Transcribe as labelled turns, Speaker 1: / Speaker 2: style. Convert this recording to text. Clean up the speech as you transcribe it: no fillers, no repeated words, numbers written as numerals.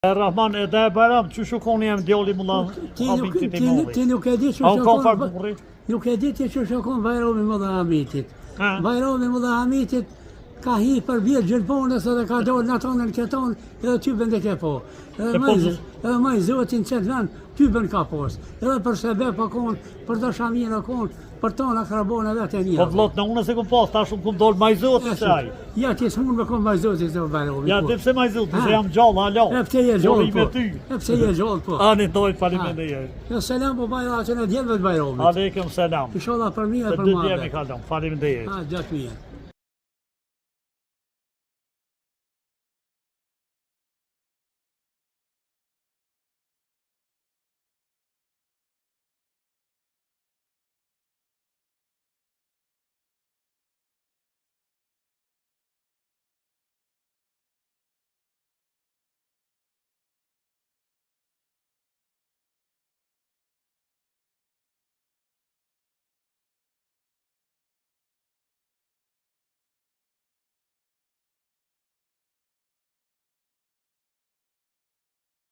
Speaker 1: Rahman edhe e Bajram, që shukoni jam djali mulla Habitit i Malli.
Speaker 2: Ti nuk e di që shukon. Nuk e di ti që shukon Bajrami mulla Habitit. Bajrami mulla Habitit ka hi për bjerë gjelponës edhe ka dorë në tonën keton edhe ty bënde ke po. Edhe maj zotin qëtë vend, ty bën ka pos. Edhe për sebe për konë, për do shamirë konë, për tonë akrabone vetë e një.
Speaker 1: Po vlot në unë se ku pas, ta shumë ku më dolë majzotë se aj.
Speaker 2: Ja, ti s'mund me konë majzotë se Bajrami.
Speaker 1: Ja, ti pse majzotë, se jam gjallë, alo.
Speaker 2: E pse je gjallë po. E pse je gjallë po.
Speaker 1: Ani dojtë faleminderit.
Speaker 2: Jo, selam po Bajra që në djemëve të Bajramit.
Speaker 1: Aleikum selam.
Speaker 2: Inshallah për mirë për
Speaker 1: Të
Speaker 2: mua.
Speaker 1: dy djemi kalon, faleminderit.
Speaker 2: Gjatë mirë.